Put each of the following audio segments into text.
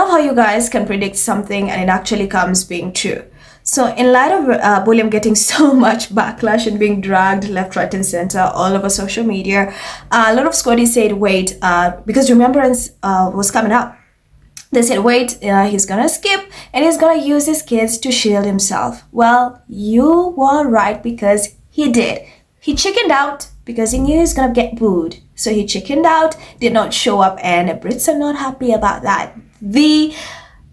love how you guys can predict something and it actually comes being true. So in light of William getting so much backlash and being dragged left, right, and center all over social media, a lot of squaddies said, wait, because Remembrance was coming up. They said, wait, he's gonna skip and he's gonna use his kids to shield himself. Well, you were right, because he did. He chickened out because he knew he was gonna get booed. So he chickened out, did not show up, and the Brits are not happy about that. The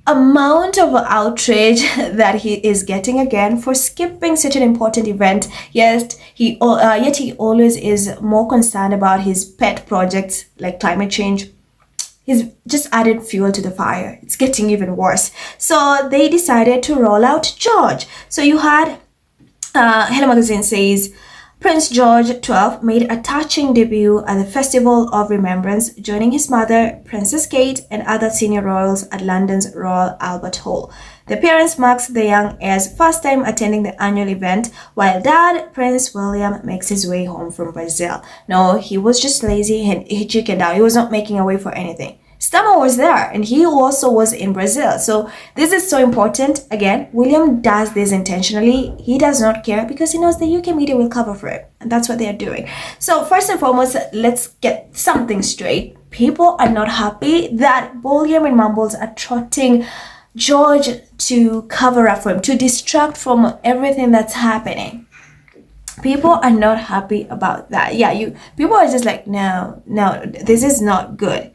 amount of outrage that he is getting again for skipping such an important event, yet he always is more concerned about his pet projects like climate change. He's just added fuel to the fire. It's getting even worse. So they decided to roll out George. So you had Hello Magazine says, Prince George 12 made a touching debut at the Festival of Remembrance, joining his mother, Princess Kate, and other senior royals at London's Royal Albert Hall. The appearance marks the young heir's first time attending the annual event, while dad, Prince William, makes his way home from Brazil. No, he was just lazy and he chickened out. He was not making a way for anything. Stammer was there, and he also was in Brazil. So this is so important. Again, William does this intentionally. He does not care because he knows the UK media will cover for it. And that's what they are doing. So first and foremost, let's get something straight. People are not happy that William and Mumbles are trotting George to cover up for him, to distract from everything that's happening. People are not happy about that. Yeah, people are just like, no, this is not good.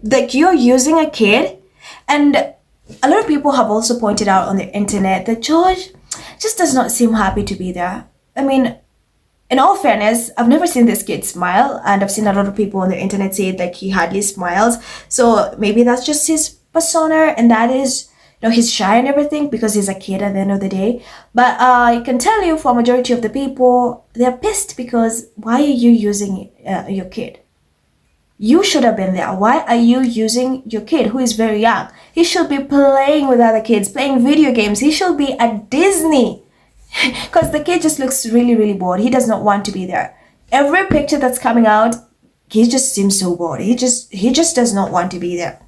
Like, you're using a kid. And a lot of people have also pointed out on the internet that George just does not seem happy to be there. I mean, in all fairness, I've never seen this kid smile, and I've seen a lot of people on the internet say like he hardly smiles. So maybe that's just his persona, and that is, he's shy and everything because he's a kid at the end of the day. But I can tell you, for a majority of the people, they're pissed because why are you using your kid? You should have been there. Why are you using your kid who is very young? He should be playing with other kids, playing video games. He should be at Disney. Because the kid just looks really, really bored. He does not want to be there. Every picture that's coming out, he just seems so bored. He just does not want to be there.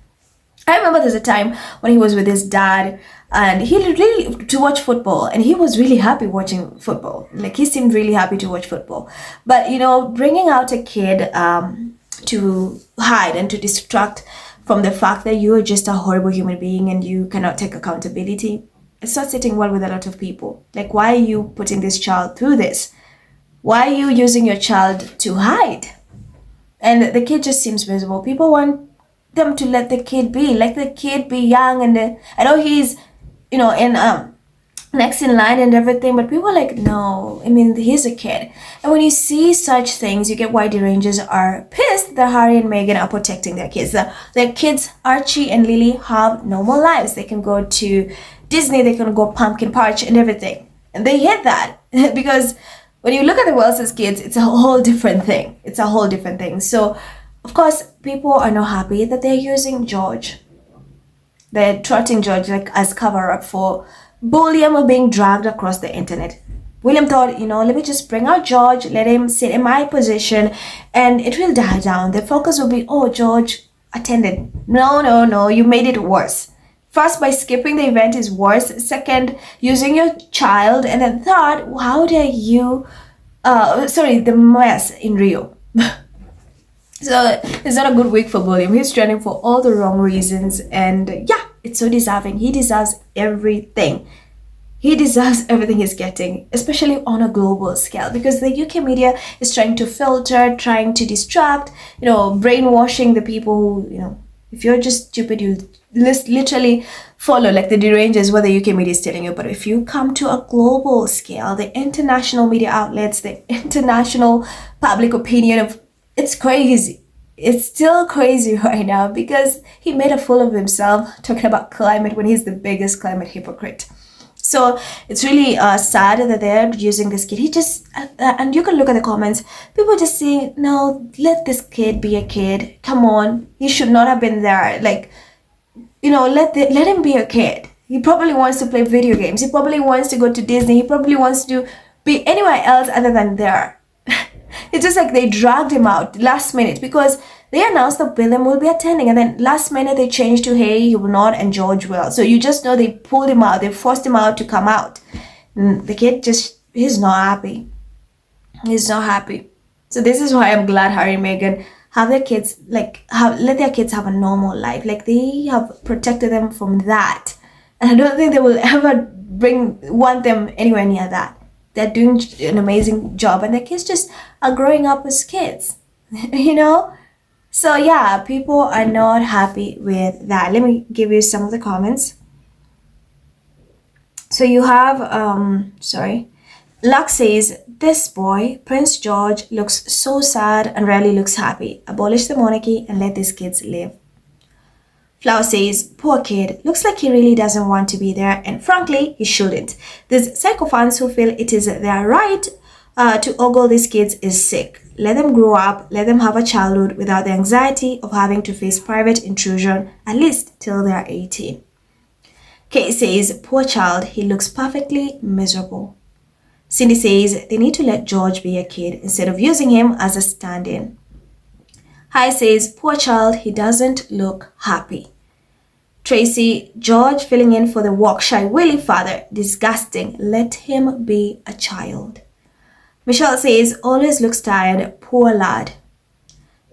I remember there's a time when he was with his dad and he really to watch football, and he was really happy watching football. Like, he seemed really happy to watch football. But, bringing out a kid to hide and to distract from the fact that you are just a horrible human being and you cannot take accountability, it's not sitting well with a lot of people. Like, why are you putting this child through this? Why are you using your child to hide? And the kid just seems miserable. People want them to let the kid be, let the kid be young, and I know he's in next in line and everything, but people are like, no, I mean, he's a kid. And when you see such things, you get why derangers are pissed that Harry and Meghan are protecting their kids. Their kids, Archie and Lily, have normal lives. They can go to Disney, they can go pumpkin patch and everything, and they hate that because when you look at the Wells's kids, it's a whole different thing. So of course, people are not happy that they're using George. They're trotting George like as cover up for William being dragged across the internet. William thought, let me just bring out George, let him sit in my position, and it will die down. The focus will be, oh, George attended. No, you made it worse. First, by skipping the event is worse. Second, using your child. And then third, how dare you, the mess in Rio. So it's not a good week for William. He's trending for all the wrong reasons. And yeah, it's so deserving. He deserves everything. He deserves everything he's getting, especially on a global scale, because the UK media is trying to filter, trying to distract, brainwashing the people who, if you're just stupid, you literally follow like the derangers what the UK media is telling you. But if you come to a global scale, the international media outlets, the international public opinion it's crazy. It's still crazy right now because he made a fool of himself talking about climate when he's the biggest climate hypocrite. So it's really sad that they're using this kid. He just, and you can look at the comments, people just saying, no, let this kid be a kid. Come on, he should not have been there. Like, let him be a kid. He probably wants to play video games. He probably wants to go to Disney. He probably wants to be anywhere else other than there. It's just like they dragged him out last minute because They announced that William will be attending, and then last minute they changed to, hey, he will not, and George will. So you just know they pulled him out, they forced him out to come out. And the kid he's not happy. He's not happy. So this is why I'm glad Harry and Meghan have their kids, let their kids have a normal life. Like, they have protected them from that. And I don't think they will ever want them anywhere near that. They're doing an amazing job, and their kids just are growing up as kids, you know? So yeah, people are not happy with that. Let me give you some of the comments. So you have, Lux says, this boy, Prince George, looks so sad and rarely looks happy. Abolish the monarchy and let these kids live. Flower says, poor kid, looks like he really doesn't want to be there, and frankly, he shouldn't. These sycophants who feel it is their right to ogle these kids is sick. Let them grow up, let them have a childhood without the anxiety of having to face private intrusion, at least till they are 18. Kate says, poor child, he looks perfectly miserable. Cindy says, they need to let George be a kid instead of using him as a stand-in. Hi says, poor child, he doesn't look happy. Tracy, George filling in for the walk-shy Willie father. Disgusting. Let him be a child. Michelle says, always looks tired. Poor lad.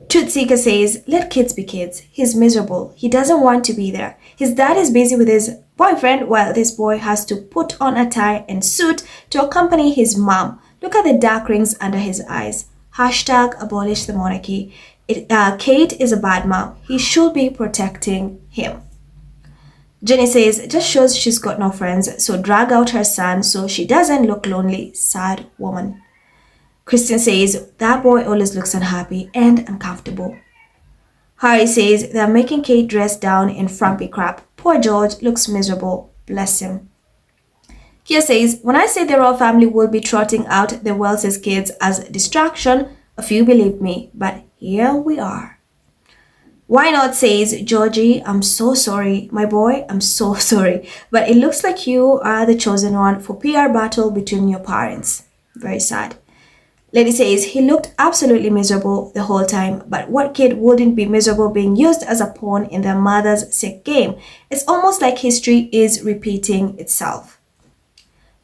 Truth Seeker says, let kids be kids. He's miserable. He doesn't want to be there. His dad is busy with his boyfriend while this boy has to put on a tie and suit to accompany his mom. Look at the dark rings under his eyes. Hashtag abolish the monarchy. Kate is a bad mom. He should be protecting him. Jenny says, it just shows she's got no friends, so drag out her son so she doesn't look lonely. Sad woman. Kristen says, that boy always looks unhappy and uncomfortable. Harry says, they're making Kate dress down in frumpy crap. Poor George looks miserable. Bless him. Kia says, when I say the royal family will be trotting out the Wells's kids as distraction, a few believe me, but here we are. Why Not says, Georgie, I'm so sorry. My boy, I'm so sorry. But it looks like you are the chosen one for PR battle between your parents. Very sad. Lady says, he looked absolutely miserable the whole time, but what kid wouldn't be miserable being used as a pawn in their mother's sick game? It's almost like history is repeating itself.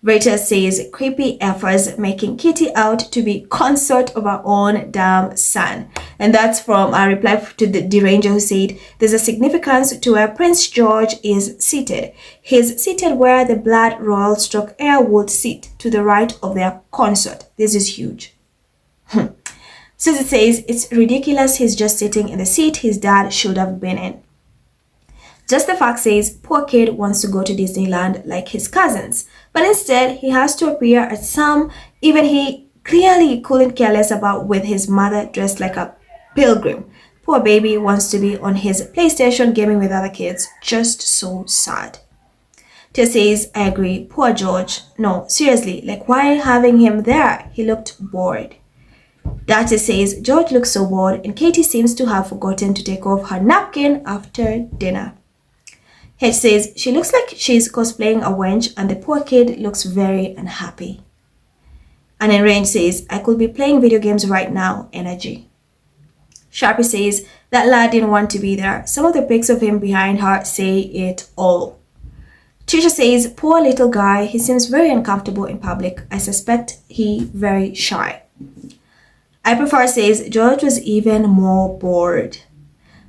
Rachel says, creepy efforts making Kitty out to be consort of her own damn son. And that's from a reply to the Deranger, who said, there's a significance to where Prince George is seated. He's seated where the blood royal stroke heir would sit, to the right of their consort. This is huge. Susie says, it's ridiculous he's just sitting in the seat his dad should have been in. Just the Fact says, poor kid wants to go to Disneyland like his cousins, but instead he has to appear at some even he clearly couldn't care less about, with his mother dressed like a pilgrim. Poor baby wants to be on his PlayStation gaming with other kids. Just so sad. Tia says, I agree. Poor George. No, seriously, like, why having him there? He looked bored. Dati says, George looks so bored, and Katie seems to have forgotten to take off her napkin after dinner. H says, she looks like she's cosplaying a wench, and the poor kid looks very unhappy. And then Range says, I could be playing video games right now, energy. Sharpie says, that lad didn't want to be there. Some of the pics of him behind her say it all. Trisha says, poor little guy, he seems very uncomfortable in public. I suspect he very shy. I Prefer says, George was even more bored.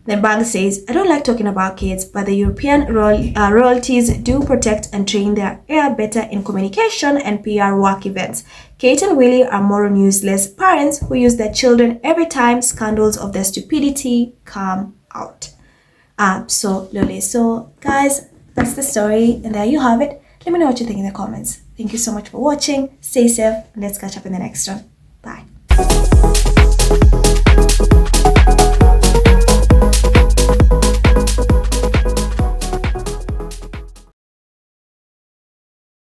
Then Bang says, I don't like talking about kids, but the European royalties do protect and train their heir better in communication and PR work events. Kate and Willie are moral useless parents who use their children every time scandals of their stupidity come out. Absolutely. So guys, that's the story, and there you have it. Let me know what you think in the comments. Thank you so much for watching. Stay safe, and let's catch up in the next one. Bye.